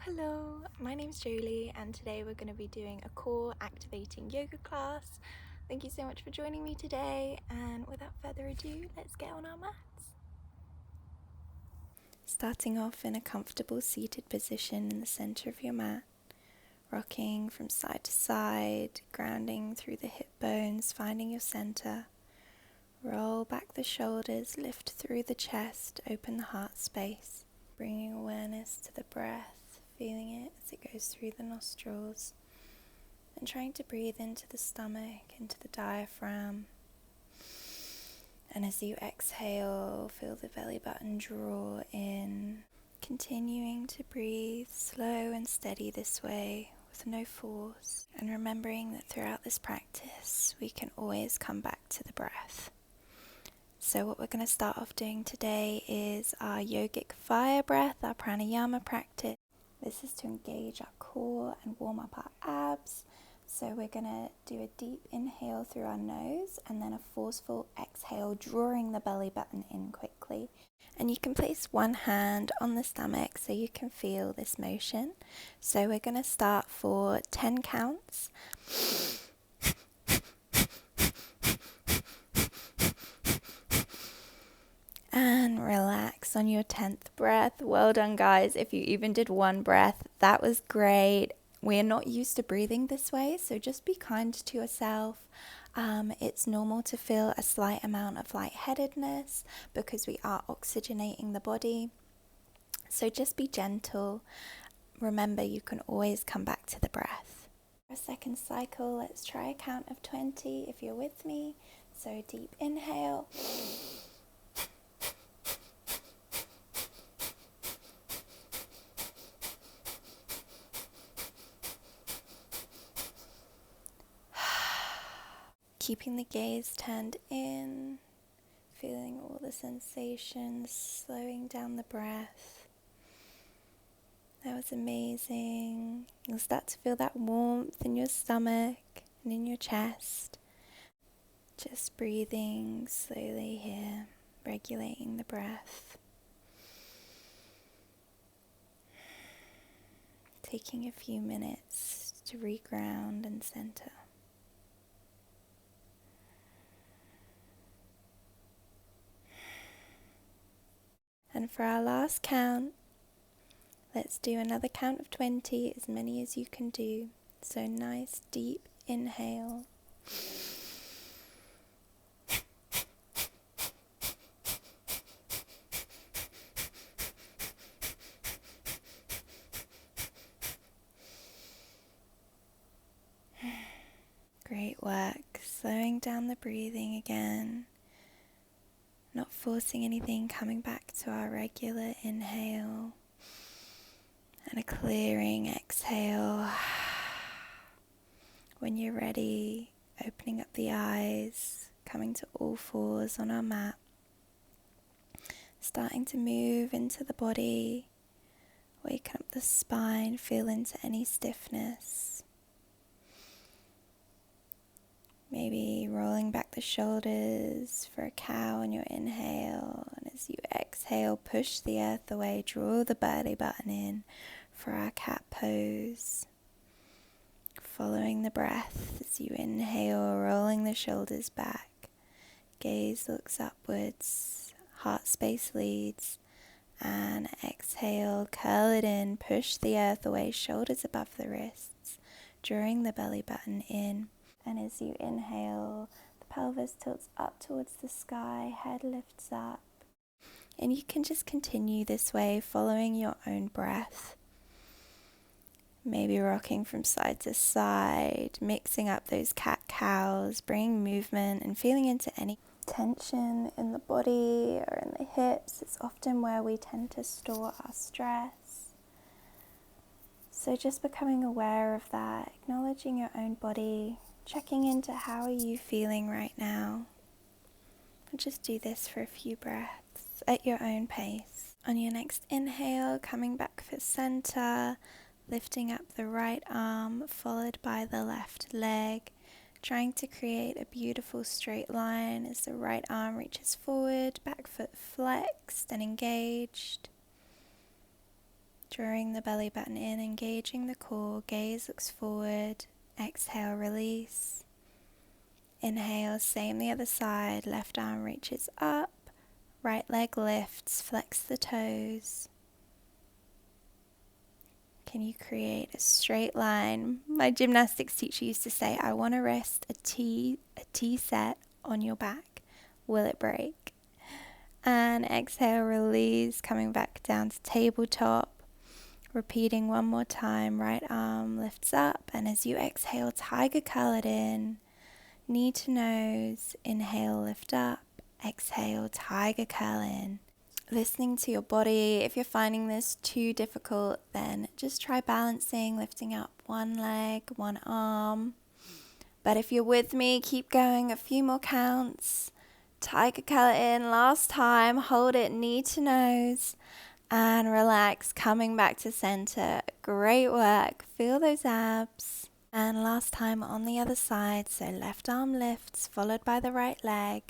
Hello, my name's Jolie and today we're going to be doing a core activating yoga class. Thank you so much for joining me today, and without further ado, let's get on our mats. Starting off in a comfortable seated position in the center of your mat, rocking from side to side, grounding through the hip bones, finding your center. Roll back the shoulders, lift through the chest, open the heart space, bringing awareness to the breath. Feeling it as it goes through the nostrils, and trying to breathe into the stomach, into the diaphragm. And as you exhale, feel the belly button draw in, continuing to breathe slow and steady this way with no force, and remembering that throughout this practice we can always come back to the breath. So what we're going to start off doing today is our yogic fire breath, our pranayama practice. This is to engage our core and warm up our abs. So we're going to do a deep inhale through our nose and then a forceful exhale, drawing the belly button in quickly. And you can place one hand on the stomach so you can feel this motion. So we're going to start for 10 counts. And relax on your 10th breath. Well done, guys. If you even did one breath, that was great. We're not used to breathing this way, so just be kind to yourself. It's normal to feel a slight amount of lightheadedness because we are oxygenating the body. So just be gentle. Remember, you can always come back to the breath. For a second cycle, let's try a count of 20 if you're with me. So deep inhale. Keeping the gaze turned in, feeling all the sensations, slowing down the breath. That was amazing. You'll start to feel that warmth in your stomach and in your chest. Just breathing slowly here, regulating the breath. Taking a few minutes to reground and center. And for our last count, let's do another count of 20, as many as you can do. So nice deep inhale. Great work. Slowing down the breathing again. Not forcing anything, coming back to our regular inhale. And a clearing exhale. When you're ready, opening up the eyes, coming to all fours on our mat. Starting to move into the body. Waken up the spine, feel into any stiffness. Maybe rolling back the shoulders for a cow on your inhale. And as you exhale, push the earth away, draw the belly button in for our cat pose. Following the breath as you inhale, rolling the shoulders back. Gaze looks upwards, heart space leads. And exhale, curl it in, push the earth away, shoulders above the wrists, drawing the belly button in. And as you inhale, the pelvis tilts up towards the sky, head lifts up. And you can just continue this way, following your own breath. Maybe rocking from side to side, mixing up those cat-cows, bringing movement and feeling into any tension in the body or in the hips. It's often where we tend to store our stress. So just becoming aware of that, acknowledging your own body, checking into how are you feeling right now. And just do this for a few breaths at your own pace. On your next inhale, coming back for center, lifting up the right arm followed by the left leg, trying to create a beautiful straight line as the right arm reaches forward, back foot flexed and engaged. Drawing the belly button in, engaging the core, gaze looks forward, exhale, release. Inhale, same the other side, left arm reaches up, right leg lifts, flex the toes. Can you create a straight line? My gymnastics teacher used to say, I want to rest a T set on your back. Will it break? And exhale, release, coming back down to tabletop. Repeating one more time, right arm lifts up, and as you exhale, tiger curl it in, knee to nose, inhale, lift up, exhale, tiger curl in. Listening to your body. If you're finding this too difficult, then just try balancing, lifting up one leg, one arm. But if you're with me, keep going, a few more counts. Tiger curl in, last time, hold it, knee to nose. And relax, coming back to center. Great work. Feel those abs. And last time on the other side. So left arm lifts, followed by the right leg.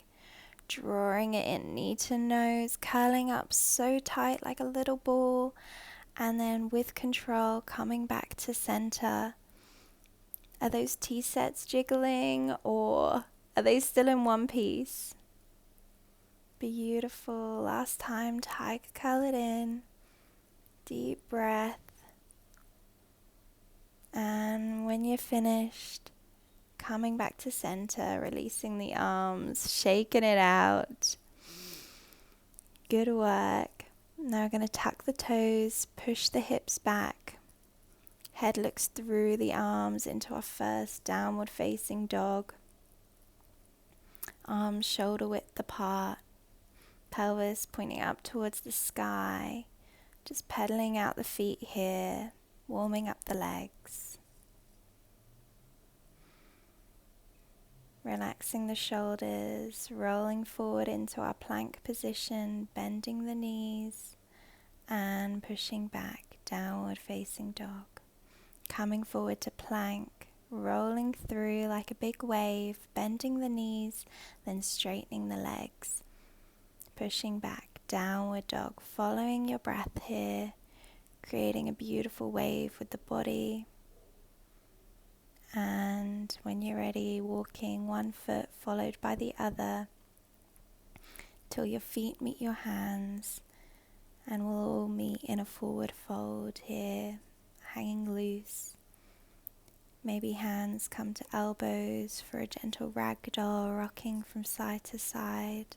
Drawing it in, knee to nose, curling up so tight like a little ball. And then with control, coming back to center. Are those T-sets jiggling, or are they still in one piece? Beautiful. Last time, tiger curl it in. Deep breath. And when you're finished, coming back to center, releasing the arms, shaking it out. Good work. Now we're going to tuck the toes, push the hips back. Head looks through the arms into our first downward facing dog. Arms shoulder width apart. Pelvis pointing up towards the sky. Just pedaling out the feet here, warming up the legs. Relaxing the shoulders, rolling forward into our plank position, bending the knees and pushing back, downward facing dog. Coming forward to plank, rolling through like a big wave, bending the knees, then straightening the legs. Pushing back, downward dog, following your breath here, creating a beautiful wave with the body. And when you're ready, walking one foot followed by the other till your feet meet your hands, and we'll all meet in a forward fold here, hanging loose. Maybe hands come to elbows for a gentle ragdoll, rocking from side to side.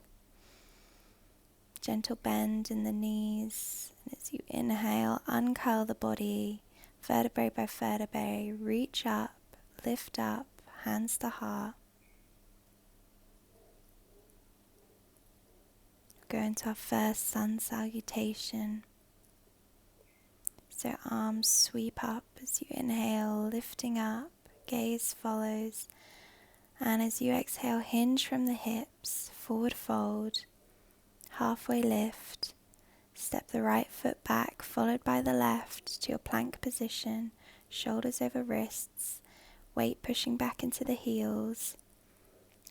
Gentle bend in the knees, and as you inhale, uncurl the body, vertebrae by vertebrae, reach up, lift up, hands to heart. Go into our first sun salutation. So arms sweep up as you inhale, lifting up, gaze follows. And as you exhale, hinge from the hips, forward fold, halfway lift. Step the right foot back, followed by the left to your plank position, shoulders over wrists, weight pushing back into the heels.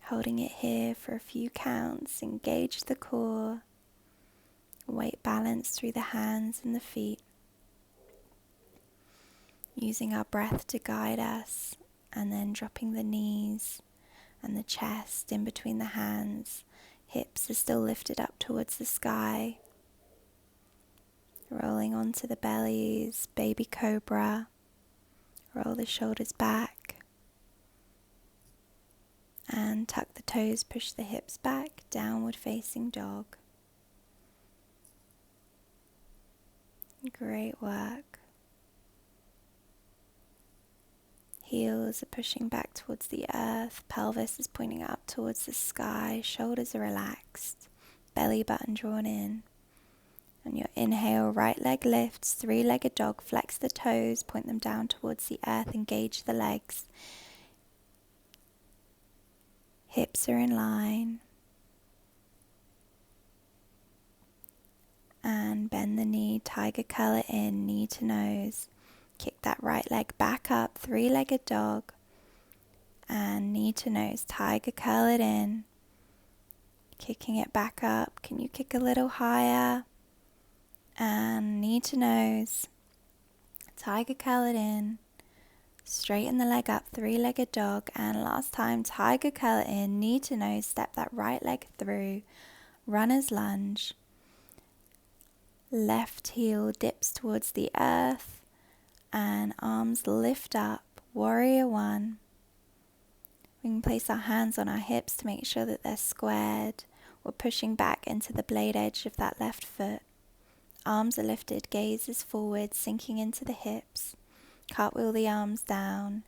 Holding it here for a few counts, engage the core. Weight balance through the hands and the feet. Using our breath to guide us, and then dropping the knees and the chest in between the hands. Hips are still lifted up towards the sky. Rolling onto the bellies, baby cobra. Roll the shoulders back. And tuck the toes, push the hips back, downward facing dog. Great work. Heels are pushing back towards the earth, pelvis is pointing up towards the sky, shoulders are relaxed, belly button drawn in. On your inhale, right leg lifts, three-legged dog, flex the toes, point them down towards the earth, engage the legs. Hips are in line. And bend the knee, tiger curl it in, knee to nose. Kick that right leg back up, three-legged dog. And knee to nose, tiger curl it in. Kicking it back up. Can you kick a little higher? And knee to nose. tiger curl it in. Straighten the leg up, three-legged dog, and last time, tiger curl it in, knee to nose, step that right leg through, runner's lunge. Left heel dips towards the earth, and arms lift up, warrior one. We can place our hands on our hips to make sure that they're squared. We're pushing back into the blade edge of that left foot. Arms are lifted, gaze is forward, sinking into the hips. Cartwheel the arms down,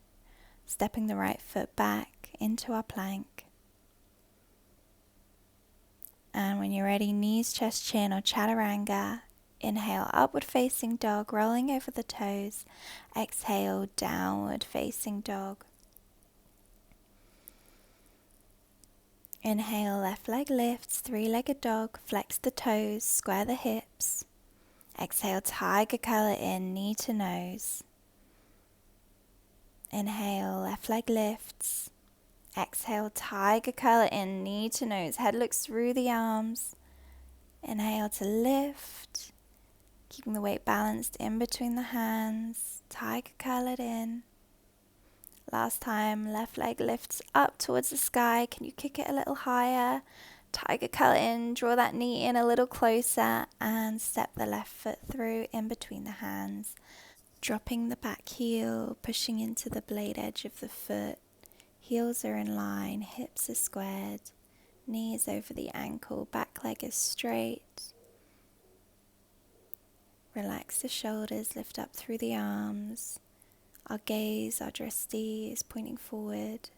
stepping the right foot back into our plank. And when you're ready, knees, chest, chin, or chaturanga. Inhale, upward facing dog, rolling over the toes. Exhale, downward facing dog. Inhale, left leg lifts, three-legged dog, flex the toes, square the hips. Exhale, tiger curl it in, knee to nose. Inhale, left leg lifts. Exhale, tiger curl it in, knee to nose. Head looks through the arms. Inhale to lift. Keeping the weight balanced in between the hands. Tiger curl it in. Last time, left leg lifts up towards the sky. Can you kick it a little higher? Tiger curl it in, draw that knee in a little closer and step the left foot through in between the hands. Dropping the back heel, pushing into the blade edge of the foot. Heels are in line, hips are squared, knees over the ankle, back leg is straight. Relax the shoulders, lift up through the arms. Our gaze, our drishti is pointing forward.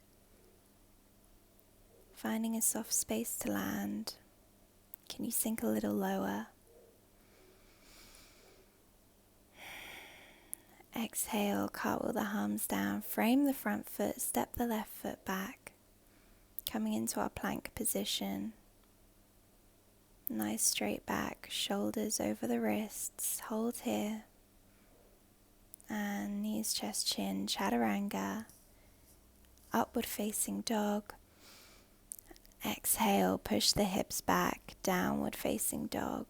Finding a soft space to land. Can you sink a little lower? Exhale, cartwheel the arms down, frame the front foot, step the left foot back. Coming into our plank position. Nice straight back, shoulders over the wrists, hold here. And knees, chest, chin, chaturanga. Upward facing dog. Exhale, push the hips back, downward facing dog.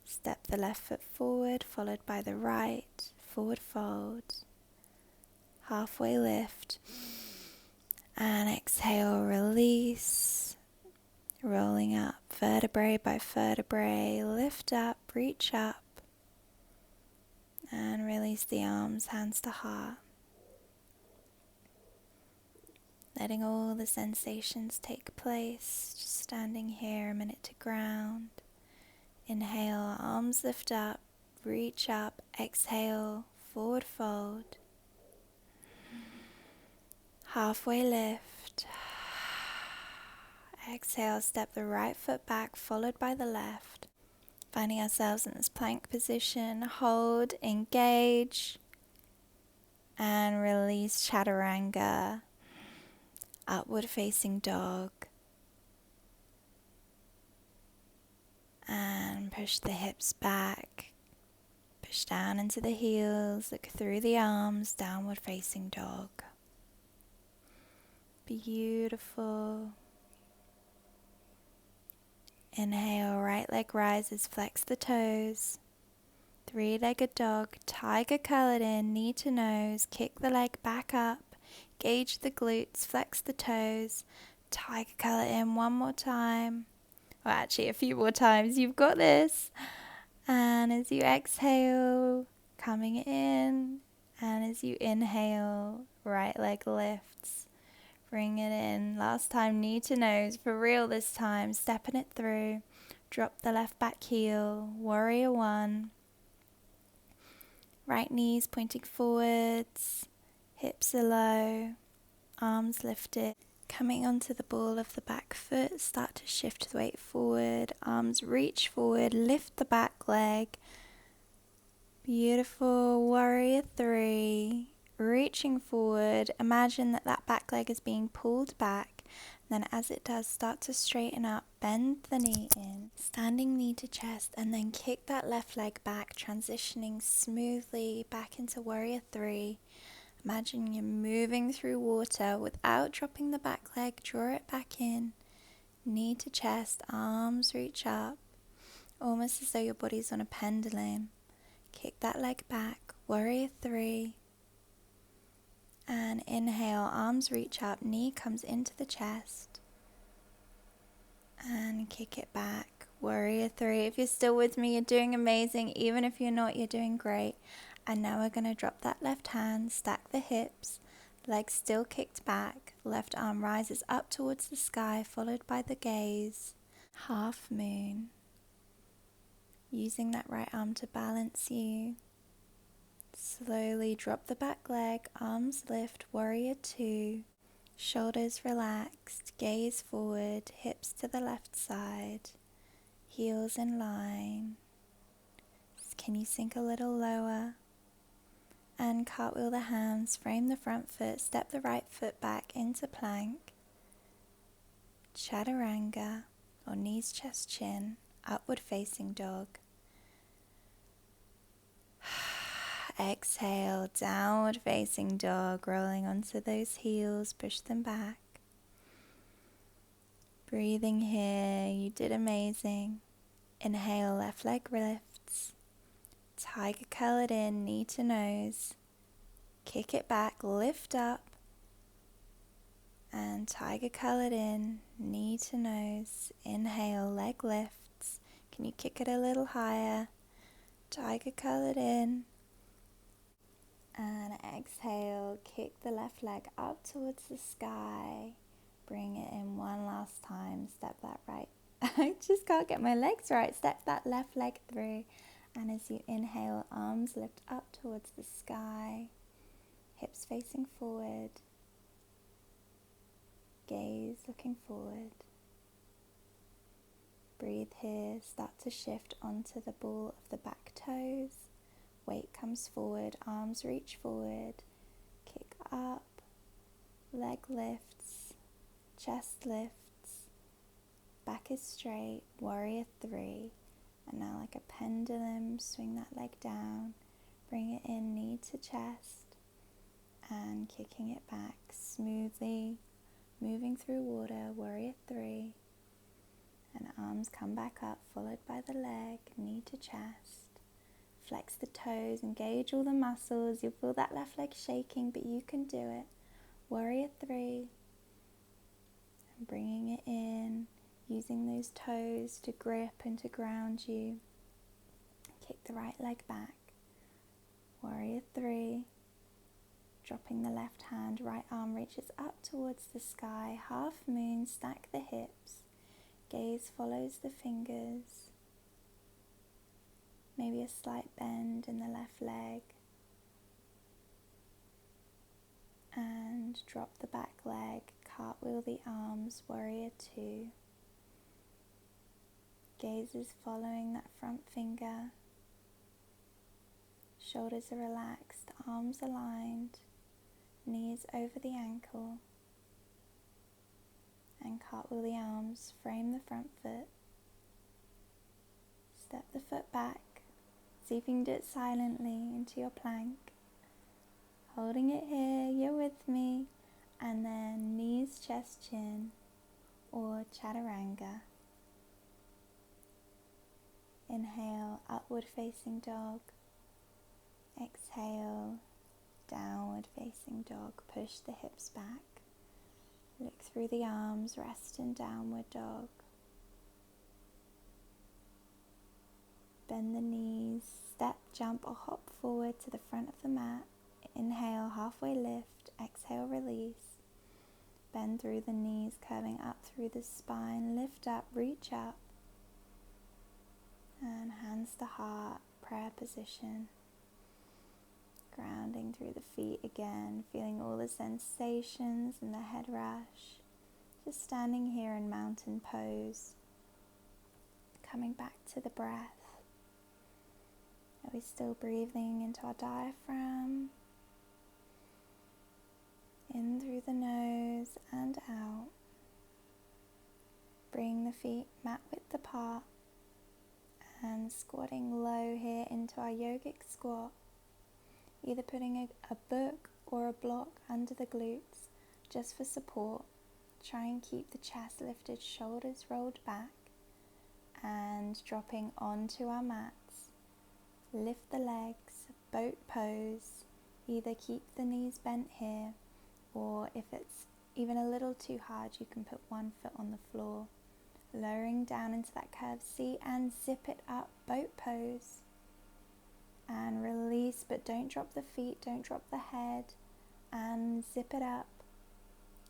Step the left foot forward, followed by the right, forward fold. Halfway lift. And exhale, release. Rolling up, vertebrae by vertebrae, lift up, reach up. And release the arms, hands to heart. Letting all the sensations take place, just standing here a minute to ground. Inhale, arms lift up, reach up, exhale, forward fold. Halfway lift. Exhale, step the right foot back, followed by the left. Finding ourselves in this plank position, hold, engage, and release chaturanga. Upward facing dog. And push the hips back. Push down into the heels, look through the arms, downward facing dog. Beautiful. Inhale, right leg rises, flex the toes. Three-legged dog, tiger curl it in, knee to nose, kick the leg back up. Gauge the glutes, flex the toes, tiger curl it in one more time. Or actually a few more times, you've got this. And as you exhale, coming in. And as you inhale, right leg lifts. Bring it in. Last time, knee to nose, for real this time, stepping it through. Drop the left back heel, warrior one. Right knees pointing forwards. Hips are low, arms lifted. Coming onto the ball of the back foot, start to shift the weight forward. Arms reach forward, lift the back leg. Beautiful, warrior three. Reaching forward, imagine that back leg is being pulled back. Then as it does, start to straighten up, bend the knee in. Standing knee to chest, and then kick that left leg back, transitioning smoothly back into warrior three. Imagine you're moving through water without dropping the back leg. Draw it back in. Knee to chest, arms reach up. almost as though your body's on a pendulum. Kick that leg back, warrior 3. And inhale, arms reach up, knee comes into the chest. And kick it back, warrior 3. If you're still with me, you're doing amazing. Even if you're not, you're doing great. And now we're going to drop that left hand, stack the hips, legs still kicked back. Left arm rises up towards the sky, followed by the gaze. Half moon. Using that right arm to balance you. Slowly drop the back leg, arms lift, warrior 2. Shoulders relaxed, gaze forward, hips to the left side, heels in line. Can you sink a little lower? And cartwheel the hands, frame the front foot, step the right foot back into plank. Chaturanga, or knees, chest, chin, upward facing dog. Exhale, downward facing dog, rolling onto those heels, push them back. Breathing here, you did amazing. Inhale, left leg lifts. Tiger curl it in, knee to nose. Kick it back, lift up. And tiger curl it in, knee to nose. Inhale, leg lifts. Can you kick it a little higher? Tiger curl it in. And exhale, kick the left leg up towards the sky. Bring it in one last time. Step that right. I just can't get my legs right. Step that left leg through. And as you inhale, arms lift up towards the sky. Hips facing forward. Gaze looking forward. Breathe here. Start to shift onto the ball of the back toes. Weight comes forward, arms reach forward, kick up, leg lifts, chest lifts, back is straight, warrior 3. And now like a pendulum, swing that leg down, bring it in, knee to chest, and kicking it back smoothly, moving through water, warrior 3. And arms come back up, followed by the leg, knee to chest. Flex the toes, engage all the muscles. You'll feel that left leg shaking, but you can do it. Warrior 3. And bringing it in, using those toes to grip and to ground you. Kick the right leg back. Warrior 3. Dropping the left hand, right arm reaches up towards the sky. Half moon, stack the hips. Gaze follows the fingers. Maybe a slight bend in the left leg. And drop the back leg, cartwheel the arms, warrior 2. Gaze is following that front finger. Shoulders are relaxed, arms aligned, knees over the ankle. And cartwheel the arms, frame the front foot. Step the foot back. See if you can do it silently into your plank. Holding it here, you're with me. And then knees, chest, chin, or chaturanga. Inhale, upward facing dog. Exhale, downward facing dog. Push the hips back. Look through the arms, rest in downward dog. Bend the knees, step, jump or hop forward to the front of the mat. Inhale, halfway lift, exhale, release. Bend through the knees, curving up through the spine, lift up, reach up. And hands to heart, prayer position. Grounding through the feet again, feeling all the sensations and the head rush. Just standing here in mountain pose. Coming back to the breath. Are we still breathing into our diaphragm? In through the nose and out. Bring the feet mat width apart and squatting low here into our yogic squat. Either putting a book or a block under the glutes just for support. Try and keep the chest lifted, shoulders rolled back. and dropping onto our mats. Lift the legs, boat pose. Either keep the knees bent here, or if it's even a little too hard, you can put one foot on the floor. Lowering down into that curved C and zip it up, boat pose. And release, but don't drop the feet, don't drop the head, and zip it up.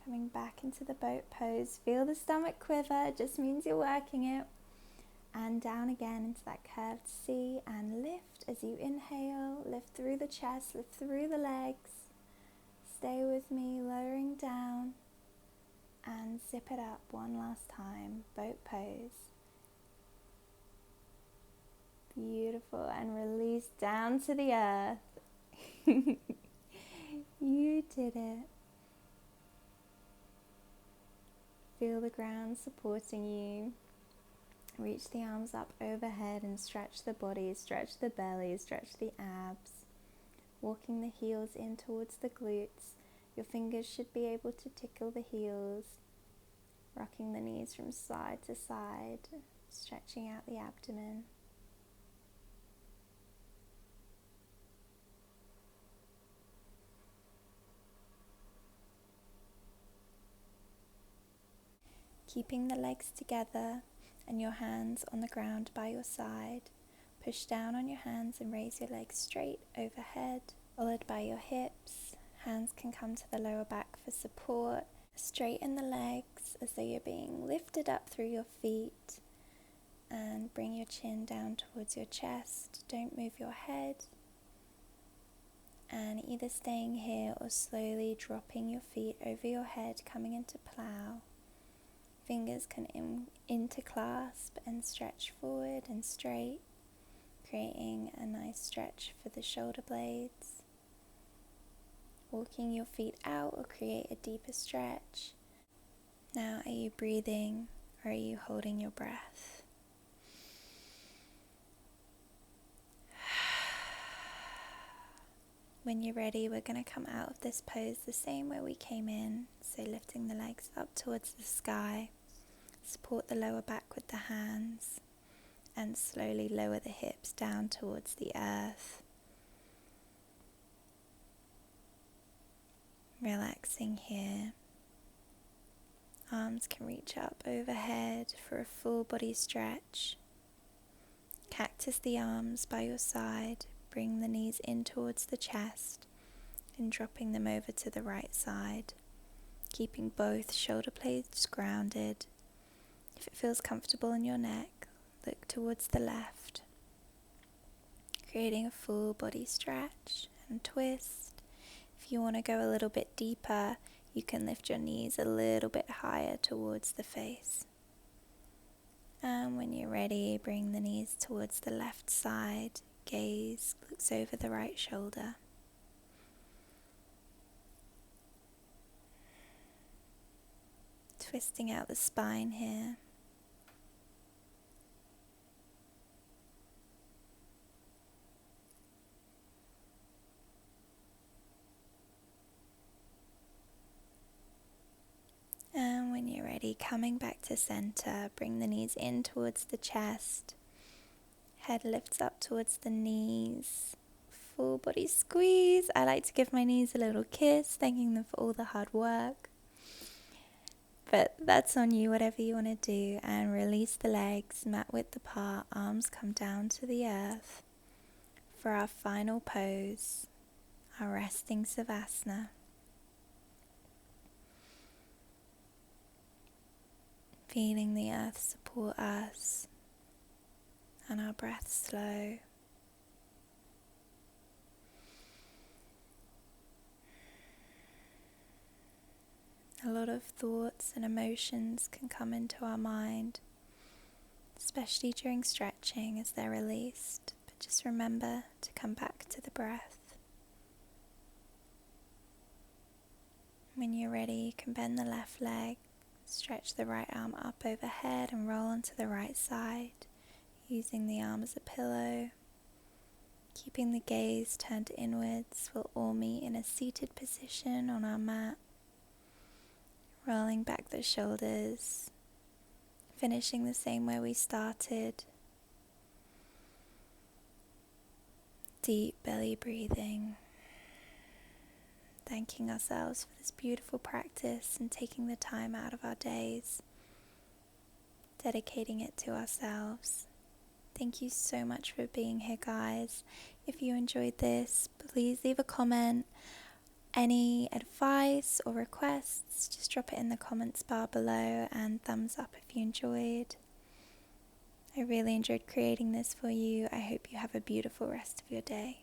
Coming back into the boat pose. Feel the stomach quiver, it just means you're working it. And down again into that curved C, and lift as you inhale. Lift through the chest, lift through the legs. Stay with me, lowering down, and zip it up one last time, boat pose. Beautiful, and release down to the earth. You did it. Feel the ground supporting you. Reach the arms up overhead and stretch the body, stretch the belly, stretch the abs. Walking the heels in towards the glutes. Your fingers should be able to tickle the heels. Rocking the knees from side to side, stretching out the abdomen. Keeping the legs together and your hands on the ground by your side. Push down on your hands and raise your legs straight overhead, followed by your hips. Hands can come to the lower back for support. Straighten the legs as though you're being lifted up through your feet, and bring your chin down towards your chest. Don't move your head, and either staying here or slowly dropping your feet over your head, coming into plow. Fingers can interclasp and stretch forward and straight, creating a nice stretch for the shoulder blades. Walking your feet out will create a deeper stretch. Now, are you breathing or are you holding your breath? When you're ready, we're going to come out of this pose the same way we came in. So lifting the legs up towards the sky. Support the lower back with the hands and slowly lower the hips down towards the earth. Relaxing here. Arms can reach up overhead for a full body stretch. Cactus the arms by your side. Bring the knees in towards the chest and dropping them over to the right side. Keeping both shoulder blades grounded. If it feels comfortable in your neck, look towards the left. Creating a full body stretch and twist. If you want to go a little bit deeper, you can lift your knees a little bit higher towards the face. And when you're ready, bring the knees towards the left side. Gaze looks over the right shoulder. Twisting out the spine here. And when you're ready, coming back to center, bring the knees in towards the chest. Head lifts up towards the knees. Full body squeeze. I like to give my knees a little kiss, thanking them for all the hard work. But that's on you, whatever you want to do. And release the legs, mat width apart, arms come down to the earth. For our final pose, our resting Savasana. Feeling the earth support us and our breath slow. A lot of thoughts and emotions can come into our mind, especially during stretching as they're released, but just remember to come back to the breath. When you're ready, you can bend the left leg, stretch the right arm up overhead and roll onto the right side, using the arm as a pillow. Keeping the gaze turned inwards, we'll all meet in a seated position on our mat. Rolling back the shoulders, finishing the same way we started. Deep belly breathing. Thanking ourselves for this beautiful practice and taking the time out of our days, dedicating it to ourselves. Thank you so much for being here, guys. If you enjoyed this, please leave a comment. Any advice or requests, just drop it in the comments bar below, and thumbs up if you enjoyed. I really enjoyed creating this for you. I hope you have a beautiful rest of your day.